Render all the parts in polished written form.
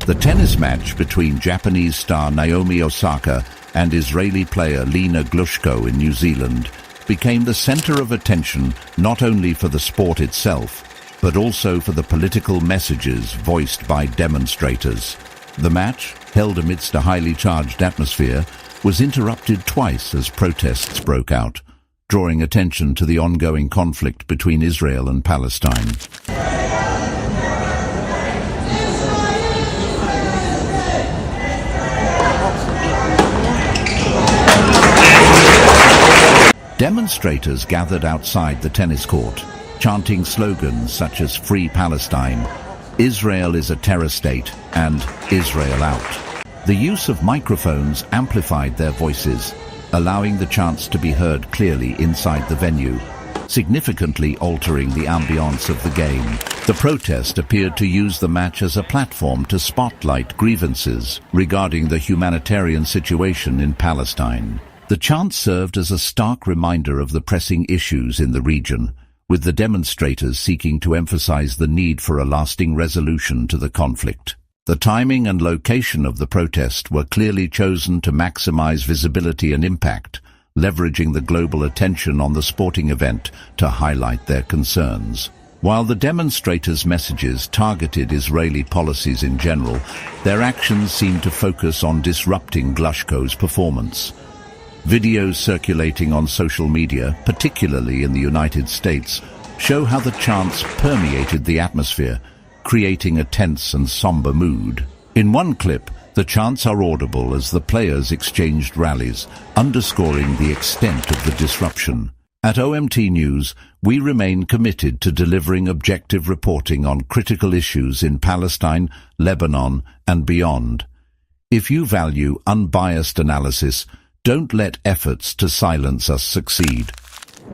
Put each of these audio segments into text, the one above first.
The tennis match between Japanese star Naomi Osaka and Israeli player Lena Glushko in New Zealand became the center of attention not only for the sport itself, but also for the political messages voiced by demonstrators. The match, held amidst a highly charged atmosphere, was interrupted twice as protests broke out, drawing attention to the ongoing conflict between Israel and Palestine. Demonstrators gathered outside the tennis court, chanting slogans such as "Free Palestine," "Israel is a terror state," and "Israel out." The use of microphones amplified their voices, allowing the chants to be heard clearly inside the venue, significantly altering the ambiance of the game. The protest appeared to use the match as a platform to spotlight grievances regarding the humanitarian situation in Palestine. The chant served as a stark reminder of the pressing issues in the region, with the demonstrators seeking to emphasize the need for a lasting resolution to the conflict. The timing and location of the protest were clearly chosen to maximize visibility and impact, leveraging the global attention on the sporting event to highlight their concerns. While the demonstrators' messages targeted Israeli policies in general, their actions seemed to focus on disrupting Glushko's performance. Videos circulating on social media, particularly in the United States, show how the chants permeated the atmosphere, creating a tense and somber mood. In one clip, the chants are audible as the players exchanged rallies, underscoring the extent of the disruption. At OMT News, we remain committed to delivering objective reporting on critical issues in Palestine, Lebanon, and beyond. If you value unbiased analysis, don't let efforts to silence us succeed.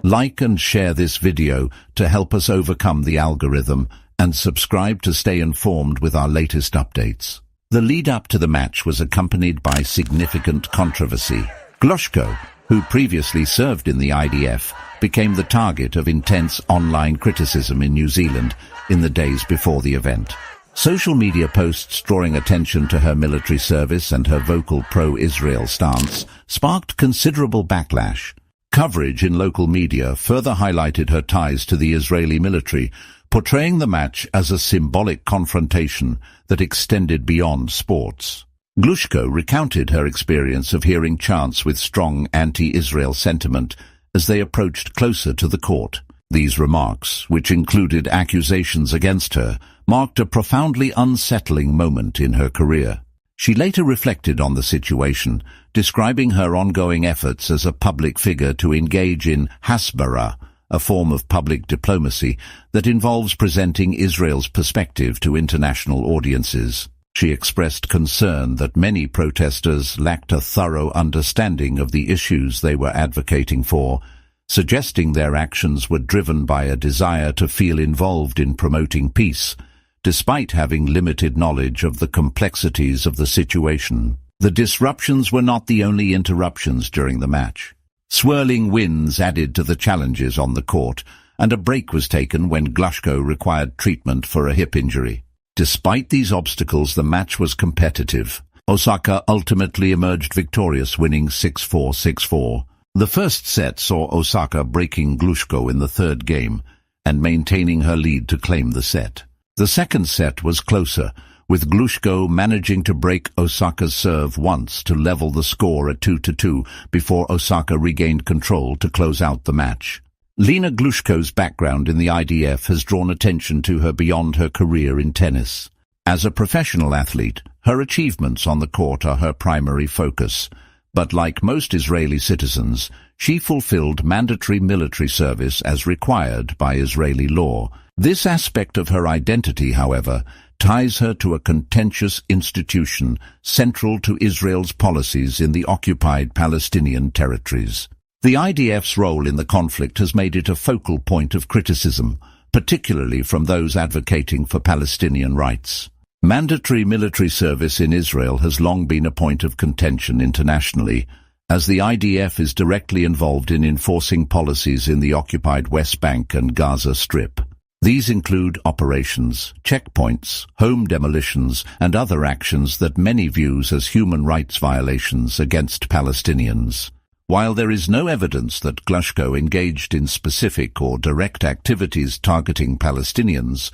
Like and share this video to help us overcome the algorithm, and subscribe to stay informed with our latest updates. The lead-up to the match was accompanied by significant controversy. Glushko, who previously served in the IDF, became the target of intense online criticism in New Zealand in the days before the event. Social media posts drawing attention to her military service and her vocal pro-Israel stance sparked considerable backlash. Coverage in local media further highlighted her ties to the Israeli military, portraying the match as a symbolic confrontation that extended beyond sports. Glushko recounted her experience of hearing chants with strong anti-Israel sentiment as they approached closer to the court. These remarks, which included accusations against her, marked a profoundly unsettling moment in her career. She later reflected on the situation, describing her ongoing efforts as a public figure to engage in hasbara, a form of public diplomacy that involves presenting Israel's perspective to international audiences. She expressed concern that many protesters lacked a thorough understanding of the issues they were advocating for, suggesting their actions were driven by a desire to feel involved in promoting peace, despite having limited knowledge of the complexities of the situation. The disruptions were not the only interruptions during the match. Swirling winds added to the challenges on the court, and a break was taken when Glushko required treatment for a hip injury. Despite these obstacles, the match was competitive. Osaka ultimately emerged victorious, winning 6-4, 6-4. The first set saw Osaka breaking Glushko in the third game and maintaining her lead to claim the set. The second set was closer, with Glushko managing to break Osaka's serve once to level the score at 2-2 before Osaka regained control to close out the match. Lena Glushko's background in the IDF has drawn attention to her beyond her career in tennis. As a professional athlete, her achievements on the court are her primary focus. But like most Israeli citizens, she fulfilled mandatory military service as required by Israeli law. This aspect of her identity, however, ties her to a contentious institution central to Israel's policies in the occupied Palestinian territories. The IDF's role in the conflict has made it a focal point of criticism, particularly from those advocating for Palestinian rights. Mandatory military service in Israel has long been a point of contention internationally, as the IDF is directly involved in enforcing policies in the occupied West Bank and Gaza Strip. These include operations, checkpoints, home demolitions, and other actions that many view as human rights violations against Palestinians. While there is no evidence that Glushko engaged in specific or direct activities targeting Palestinians,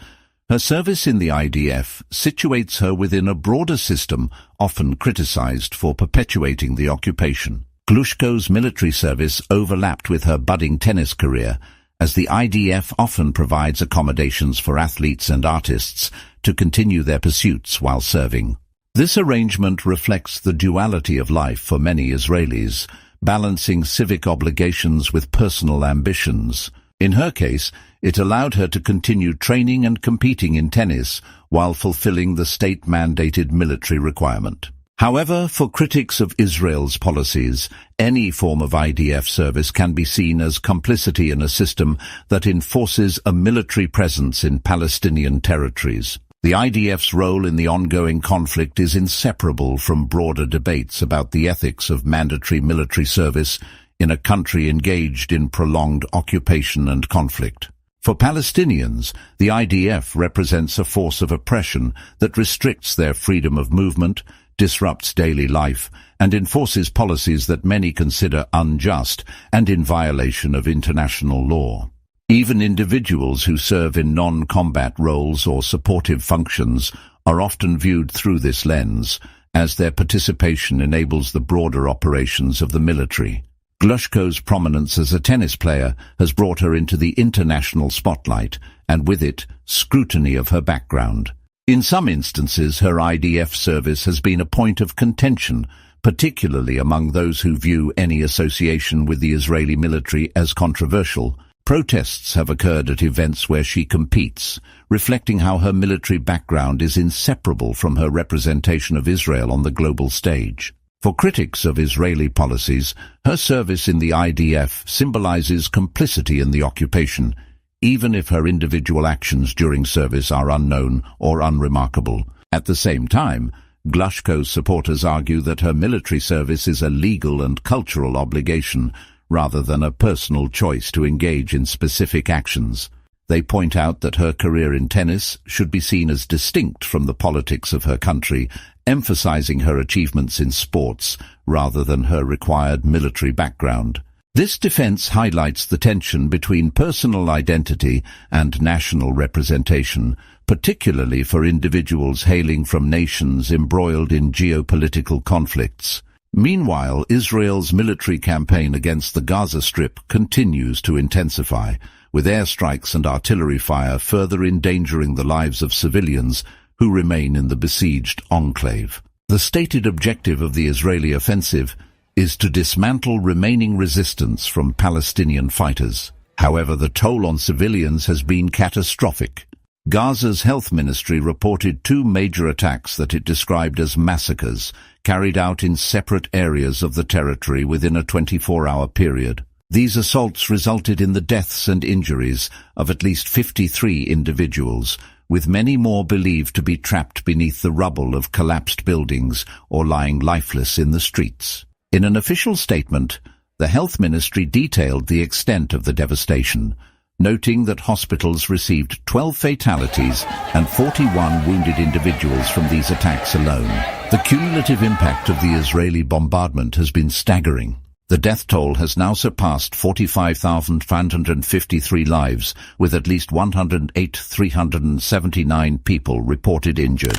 her service in the IDF situates her within a broader system often criticized for perpetuating the occupation. Glushko's military service overlapped with her budding tennis career, as the IDF often provides accommodations for athletes and artists to continue their pursuits while serving. This arrangement reflects the duality of life for many Israelis, balancing civic obligations with personal ambitions. In her case, it allowed her to continue training and competing in tennis while fulfilling the state-mandated military requirement. However, for critics of Israel's policies, any form of IDF service can be seen as complicity in a system that enforces a military presence in Palestinian territories. The IDF's role in the ongoing conflict is inseparable from broader debates about the ethics of mandatory military service in a country engaged in prolonged occupation and conflict. For Palestinians, the IDF represents a force of oppression that restricts their freedom of movement, disrupts daily life, and enforces policies that many consider unjust and in violation of international law. Even individuals who serve in non-combat roles or supportive functions are often viewed through this lens, as their participation enables the broader operations of the military. Glushko's prominence as a tennis player has brought her into the international spotlight, and with it, scrutiny of her background. In some instances, her IDF service has been a point of contention, particularly among those who view any association with the Israeli military as controversial. Protests have occurred at events where she competes, reflecting how her military background is inseparable from her representation of Israel on the global stage. For critics of Israeli policies, her service in the IDF symbolizes complicity in the occupation, even if her individual actions during service are unknown or unremarkable. At the same time, Glushko's supporters argue that her military service is a legal and cultural obligation rather than a personal choice to engage in specific actions. They point out that her career in tennis should be seen as distinct from the politics of her country, emphasizing her achievements in sports rather than her required military background. This defense highlights the tension between personal identity and national representation, particularly for individuals hailing from nations embroiled in geopolitical conflicts. Meanwhile, Israel's military campaign against the Gaza Strip continues to intensify, with airstrikes and artillery fire further endangering the lives of civilians who remain in the besieged enclave. The stated objective of the Israeli offensive is to dismantle remaining resistance from Palestinian fighters. However, the toll on civilians has been catastrophic. Gaza's health ministry reported 2 major attacks that it described as massacres, carried out in separate areas of the territory within a 24-hour period. These assaults resulted in the deaths and injuries of at least 53 individuals, with many more believed to be trapped beneath the rubble of collapsed buildings or lying lifeless in the streets. In an official statement, the health ministry detailed the extent of the devastation, noting that hospitals received 12 fatalities and 41 wounded individuals from these attacks alone. The cumulative impact of the Israeli bombardment has been staggering. The death toll has now surpassed 45,553 lives, with at least 108,379 people reported injured.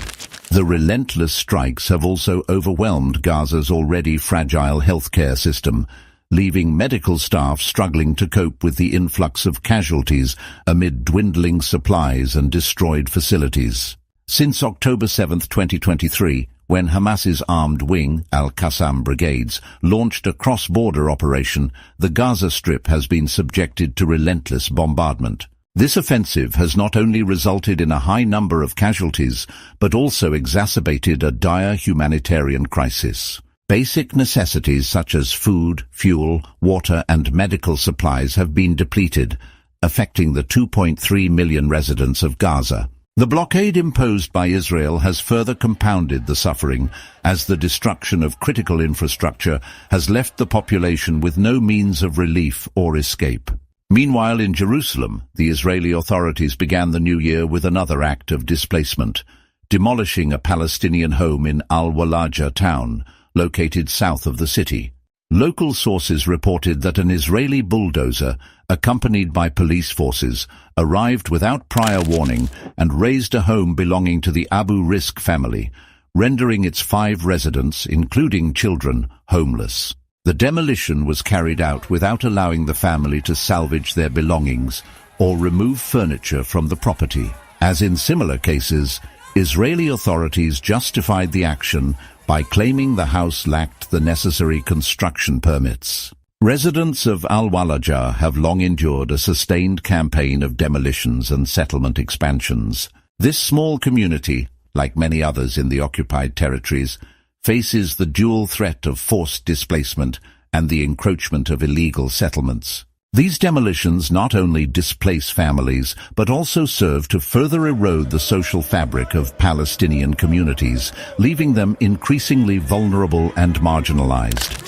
The relentless strikes have also overwhelmed Gaza's already fragile healthcare system, leaving medical staff struggling to cope with the influx of casualties amid dwindling supplies and destroyed facilities. Since October 7, 2023, when Hamas's armed wing, Al-Qassam Brigades, launched a cross-border operation, the Gaza Strip has been subjected to relentless bombardment. This offensive has not only resulted in a high number of casualties, but also exacerbated a dire humanitarian crisis. Basic necessities such as food, fuel, water, and medical supplies have been depleted, affecting the 2.3 million residents of Gaza. The blockade imposed by Israel has further compounded the suffering, as the destruction of critical infrastructure has left the population with no means of relief or escape. Meanwhile, in Jerusalem, the Israeli authorities began the new year with another act of displacement, demolishing a Palestinian home in Al-Walaja town, located south of the city. Local sources reported that an Israeli bulldozer, accompanied by police forces, arrived without prior warning and razed a home belonging to the Abu Rizq family, rendering its 5 residents, including children, homeless. The demolition was carried out without allowing the family to salvage their belongings or remove furniture from the property. As in similar cases, Israeli authorities justified the action by claiming the house lacked the necessary construction permits. Residents of Al-Walaja have long endured a sustained campaign of demolitions and settlement expansions. This small community, like many others in the occupied territories, faces the dual threat of forced displacement and the encroachment of illegal settlements. These demolitions not only displace families, but also serve to further erode the social fabric of Palestinian communities, leaving them increasingly vulnerable and marginalized.